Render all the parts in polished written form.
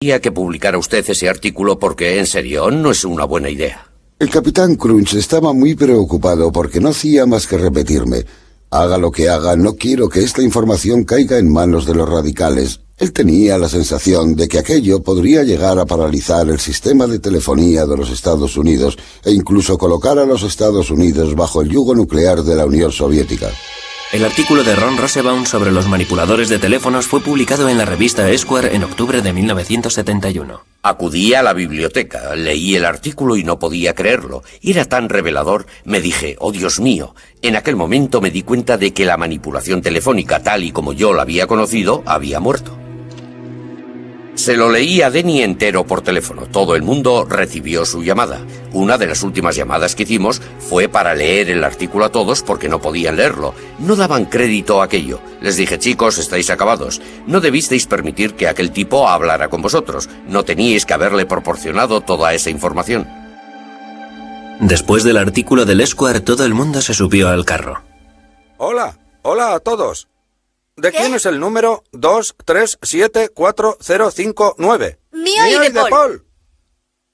Que publicara usted ese artículo porque, en serio, no es una buena idea. El capitán Crunch estaba muy preocupado porque no hacía más que repetirme: haga lo que haga, no quiero que esta información caiga en manos de los radicales. Él tenía la sensación de que aquello podría llegar a paralizar el sistema de telefonía de los Estados Unidos e incluso colocar a los Estados Unidos bajo el yugo nuclear de la Unión Soviética. El artículo de Ron Rosenbaum sobre los manipuladores de teléfonos fue publicado en la revista Esquire en octubre de 1971. Acudí a la biblioteca, leí el artículo y no podía creerlo. Era tan revelador, me dije, oh Dios mío. En aquel momento me di cuenta de que la manipulación telefónica, tal y como yo la había conocido, había muerto. Se lo leí a Denny entero por teléfono. Todo el mundo recibió su llamada. Una de las últimas llamadas que hicimos fue para leer el artículo a todos porque no podían leerlo. No daban crédito a aquello. Les dije, chicos, estáis acabados. No debisteis permitir que aquel tipo hablara con vosotros. No teníais que haberle proporcionado toda esa información. Después del artículo del Esquire, todo el mundo se subió al carro. Hola a todos. ¿De quién es el número 2374059? Mío y de Paul.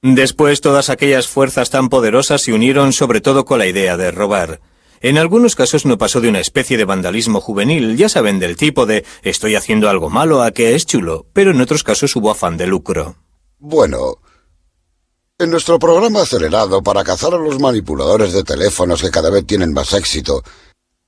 Después, todas aquellas fuerzas tan poderosas se unieron sobre todo con la idea de robar. En algunos casos no pasó de una especie de vandalismo juvenil, ya saben, del tipo de estoy haciendo algo malo a que es chulo, pero en otros casos hubo afán de lucro. Bueno, en nuestro programa acelerado para cazar a los manipuladores de teléfonos que cada vez tienen más éxito,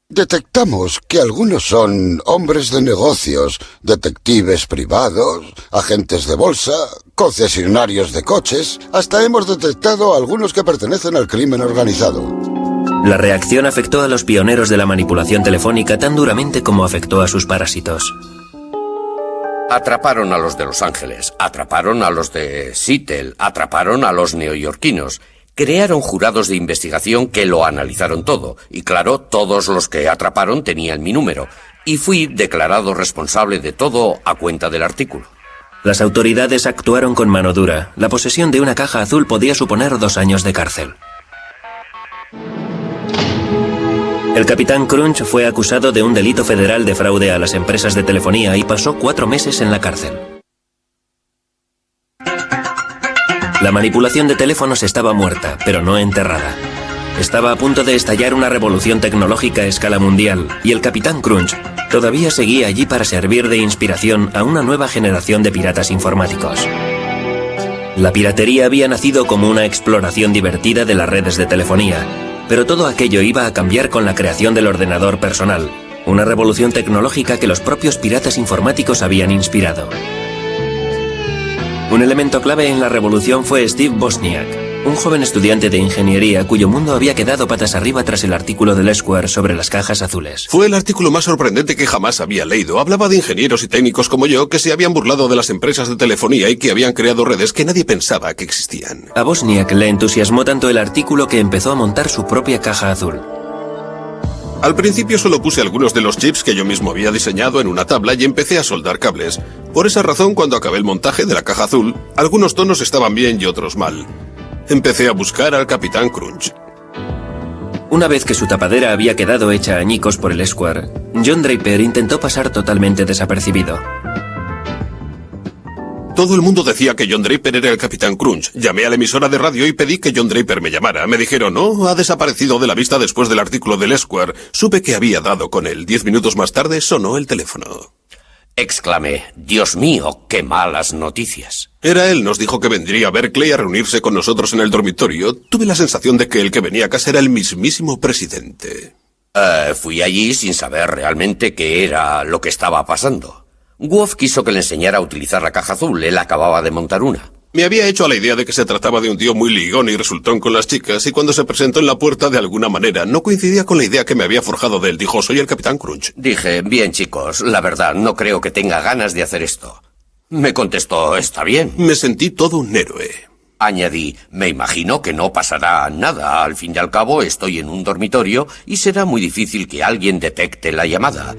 detectamos que algunos son hombres de negocios, detectives privados, agentes de bolsa, concesionarios de coches. Hasta hemos detectado a algunos que pertenecen al crimen organizado. La reacción afectó a los pioneros de la manipulación telefónica tan duramente como afectó a sus parásitos. Atraparon a los de Los Ángeles, atraparon a los de Seattle, atraparon a los neoyorquinos. Crearon jurados de investigación que lo analizaron todo, y claro, todos los que atraparon tenían mi número, y fui declarado responsable de todo a cuenta del artículo. Las autoridades actuaron con mano dura. La posesión de una caja azul podía suponer 2 años de cárcel. El capitán Crunch fue acusado de un delito federal de fraude a las empresas de telefonía y pasó 4 meses en la cárcel. La manipulación de teléfonos estaba muerta, pero no enterrada. Estaba a punto de estallar una revolución tecnológica a escala mundial, y el capitán Crunch todavía seguía allí para servir de inspiración a una nueva generación de piratas informáticos. La piratería había nacido como una exploración divertida de las redes de telefonía, pero todo aquello iba a cambiar con la creación del ordenador personal, una revolución tecnológica que los propios piratas informáticos habían inspirado. Un elemento clave en la revolución fue Steve Wozniak, un joven estudiante de ingeniería cuyo mundo había quedado patas arriba tras el artículo del Esquire sobre las cajas azules. Fue el artículo más sorprendente que jamás había leído. Hablaba de ingenieros y técnicos como yo que se habían burlado de las empresas de telefonía y que habían creado redes que nadie pensaba que existían. A Wozniak le entusiasmó tanto el artículo que empezó a montar su propia caja azul. Al principio solo puse algunos de los chips que yo mismo había diseñado en una tabla y empecé a soldar cables. Por esa razón, cuando acabé el montaje de la caja azul, algunos tonos estaban bien y otros mal. Empecé a buscar al capitán Crunch. Una vez que su tapadera había quedado hecha añicos por el Esquire, John Draper intentó pasar totalmente desapercibido. Todo el mundo decía que John Draper era el capitán Crunch. Llamé a la emisora de radio y pedí que John Draper me llamara. Me dijeron, no, ha desaparecido de la vista después del artículo del Esquire. Supe que había dado con él. 10 minutos más tarde sonó el teléfono. Exclamé, Dios mío, qué malas noticias. Era él, nos dijo que vendría a Berkeley a reunirse con nosotros en el dormitorio. Tuve la sensación de que el que venía a casa era el mismísimo presidente. Fui allí sin saber realmente qué era lo que estaba pasando. Wolf quiso que le enseñara a utilizar la caja azul. Él acababa de montar una. Me había hecho a la idea de que se trataba de un tío muy ligón y resultón con las chicas, y cuando se presentó en la puerta de alguna manera no coincidía con la idea que me había forjado de él. Dijo, soy el capitán Crunch. Dije, bien chicos, la verdad, no creo que tenga ganas de hacer esto. Me contestó, está bien. Me sentí todo un héroe. Añadí, me imagino que no pasará nada. Al fin y al cabo estoy en un dormitorio y será muy difícil que alguien detecte la llamada.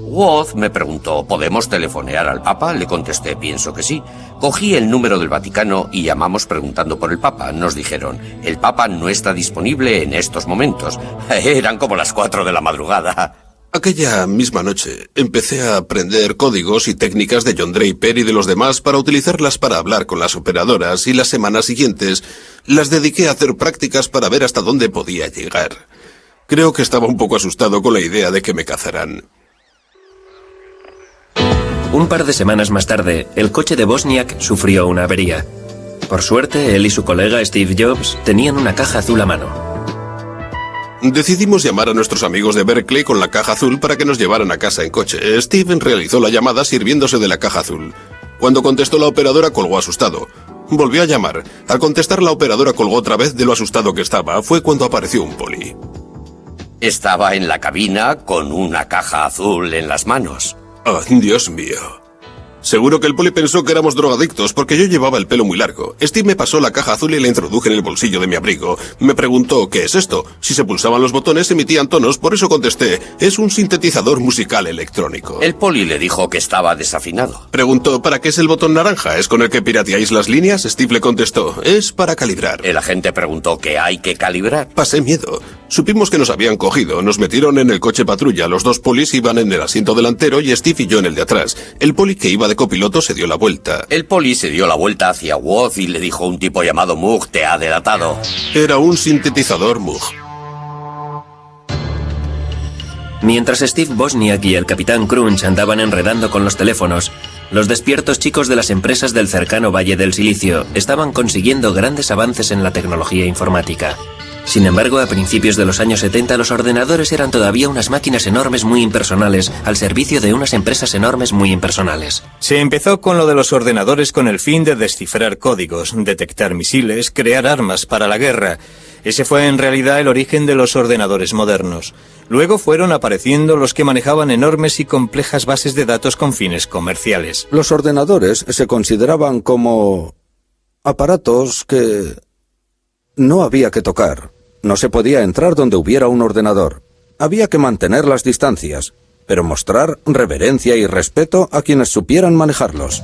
Woz me preguntó, ¿podemos telefonear al Papa? Le contesté, pienso que sí. Cogí el número del Vaticano y llamamos preguntando por el Papa. Nos dijeron, el Papa no está disponible en estos momentos. Eran como las 4 de la madrugada. Aquella misma noche empecé a aprender códigos y técnicas de John Draper y de los demás para utilizarlas para hablar con las operadoras, y las semanas siguientes las dediqué a hacer prácticas para ver hasta dónde podía llegar. Creo que estaba un poco asustado con la idea de que me cazaran. Un par de semanas más tarde, el coche de Wozniak sufrió una avería. Por suerte, él y su colega Steve Jobs tenían una caja azul a mano. Decidimos llamar a nuestros amigos de Berkeley con la caja azul para que nos llevaran a casa en coche. Steven realizó la llamada sirviéndose de la caja azul. Cuando contestó la operadora, colgó asustado. Volvió a llamar. Al contestar, la operadora colgó otra vez de lo asustado que estaba. Fue cuando apareció un poli. Estaba en la cabina con una caja azul en las manos. ¡Oh, Dios mío! Seguro que el poli pensó que éramos drogadictos porque yo llevaba el pelo muy largo. Steve me pasó la caja azul y la introduje en el bolsillo de mi abrigo. Me preguntó, ¿qué es esto? Si se pulsaban los botones emitían tonos, por eso contesté, es un sintetizador musical electrónico. El poli le dijo que estaba desafinado. Preguntó, ¿para qué es el botón naranja? ¿Es con el que pirateáis las líneas? Steve le contestó, es para calibrar. El agente preguntó qué hay que calibrar. Pasé miedo. Supimos que nos habían cogido, nos metieron en el coche patrulla, los dos polis iban en el asiento delantero y Steve y yo en el de atrás. El poli que iba de copiloto se dio la vuelta. El poli se dio la vuelta hacia Woz y le dijo, un tipo llamado Moog te ha delatado. Era un sintetizador Moog. Mientras Steve Wozniak y el capitán Crunch andaban enredando con los teléfonos, los despiertos chicos de las empresas del cercano Valle del Silicio estaban consiguiendo grandes avances en la tecnología informática. Sin embargo, a principios de los años 70 los ordenadores eran todavía unas máquinas enormes muy impersonales al servicio de unas empresas enormes muy impersonales. Se empezó con lo de los ordenadores con el fin de descifrar códigos, detectar misiles, crear armas para la guerra. Ese fue en realidad el origen de los ordenadores modernos. Luego fueron apareciendo los que manejaban enormes y complejas bases de datos con fines comerciales. Los ordenadores se consideraban como aparatos que no había que tocar. No se podía entrar donde hubiera un ordenador. Había que mantener las distancias, pero mostrar reverencia y respeto a quienes supieran manejarlos.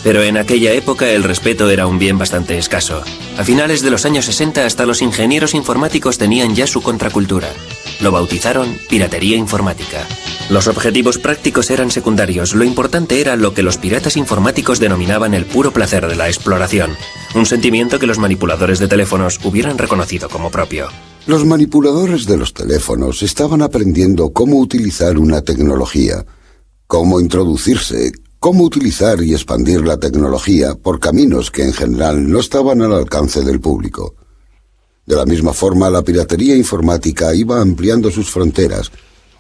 Pero en aquella época el respeto era un bien bastante escaso. A finales de los años 60 hasta los ingenieros informáticos tenían ya su contracultura. Lo bautizaron piratería informática. Los objetivos prácticos eran secundarios, lo importante era lo que los piratas informáticos denominaban el puro placer de la exploración, un sentimiento que los manipuladores de teléfonos hubieran reconocido como propio. Los manipuladores de los teléfonos estaban aprendiendo cómo utilizar una tecnología, cómo introducirse, cómo utilizar y expandir la tecnología por caminos que en general no estaban al alcance del público. De la misma forma, la piratería informática iba ampliando sus fronteras,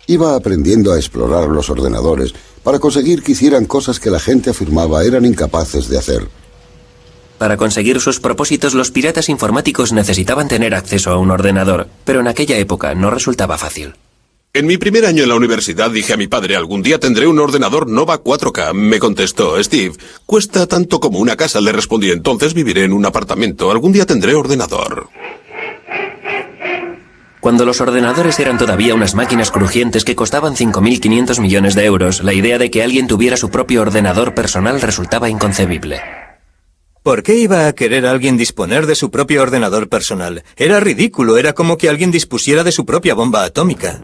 iba aprendiendo a explorar los ordenadores para conseguir que hicieran cosas que la gente afirmaba eran incapaces de hacer. Para conseguir sus propósitos, los piratas informáticos necesitaban tener acceso a un ordenador, pero en aquella época no resultaba fácil. En mi primer año en la universidad dije a mi padre, algún día tendré un ordenador Nova 4K. Me contestó, Steve, cuesta tanto como una casa. Le respondí, entonces viviré en un apartamento. Algún día tendré ordenador. Cuando los ordenadores eran todavía unas máquinas crujientes que costaban 5.500 millones de euros, la idea de que alguien tuviera su propio ordenador personal resultaba inconcebible. ¿Por qué iba a querer alguien disponer de su propio ordenador personal? Era ridículo, era como que alguien dispusiera de su propia bomba atómica.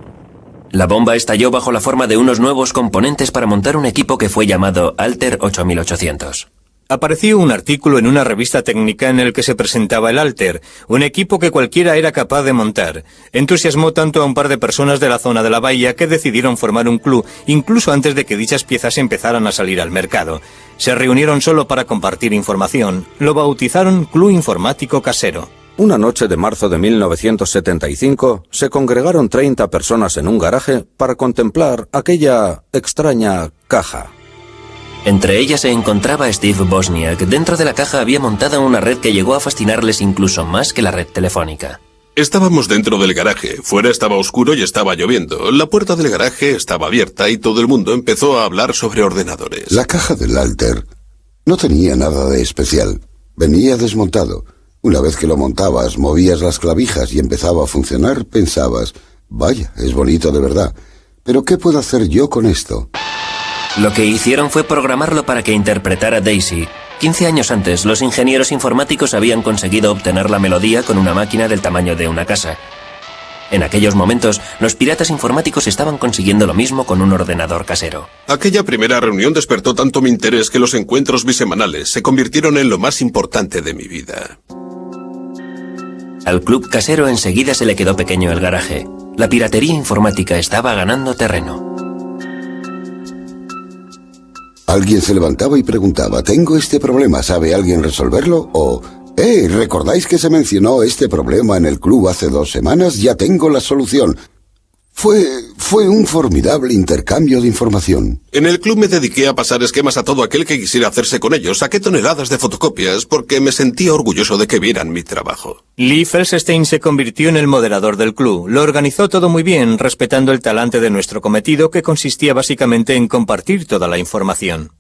La bomba estalló bajo la forma de unos nuevos componentes para montar un equipo que fue llamado Altair 8800. Apareció un artículo en una revista técnica en el que se presentaba el Altair, un equipo que cualquiera era capaz de montar. Entusiasmó tanto a un par de personas de la zona de la bahía que decidieron formar un club, incluso antes de que dichas piezas empezaran a salir al mercado. Se reunieron solo para compartir información. Lo bautizaron Club Informático Casero. Una noche de marzo de 1975, se congregaron 30 personas en un garaje para contemplar aquella extraña caja. Entre ellas se encontraba Steve Wozniak. Dentro de la caja había montada una red que llegó a fascinarles incluso más que la red telefónica. Estábamos dentro del garaje. Fuera estaba oscuro y estaba lloviendo. La puerta del garaje estaba abierta y todo el mundo empezó a hablar sobre ordenadores. La caja del Altair no tenía nada de especial. Venía desmontado. Una vez que lo montabas, movías las clavijas y empezaba a funcionar, pensabas, vaya, es bonito de verdad, pero ¿qué puedo hacer yo con esto? Lo que hicieron fue programarlo para que interpretara Daisy. 15 años antes, los ingenieros informáticos habían conseguido obtener la melodía con una máquina del tamaño de una casa. En aquellos momentos, los piratas informáticos estaban consiguiendo lo mismo con un ordenador casero. Aquella primera reunión despertó tanto mi interés que los encuentros bisemanales se convirtieron en lo más importante de mi vida. Al club casero enseguida se le quedó pequeño el garaje. La piratería informática estaba ganando terreno. Alguien se levantaba y preguntaba, «¿Tengo este problema? ¿Sabe alguien resolverlo?» O ¿recordáis que se mencionó este problema en el club hace 2 semanas? Ya tengo la solución. Fue un formidable intercambio de información. En el club me dediqué a pasar esquemas a todo aquel que quisiera hacerse con ellos. Saqué toneladas de fotocopias porque me sentía orgulloso de que vieran mi trabajo. Lee Felsenstein se convirtió en el moderador del club. Lo organizó todo muy bien, respetando el talante de nuestro cometido, que consistía básicamente en compartir toda la información.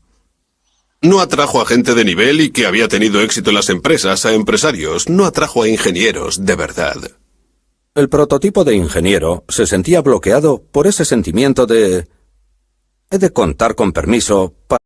No atrajo a gente de nivel y que había tenido éxito en las empresas, a empresarios. No atrajo a ingenieros, de verdad. El prototipo de ingeniero se sentía bloqueado por ese sentimiento de... He de contar con permiso para...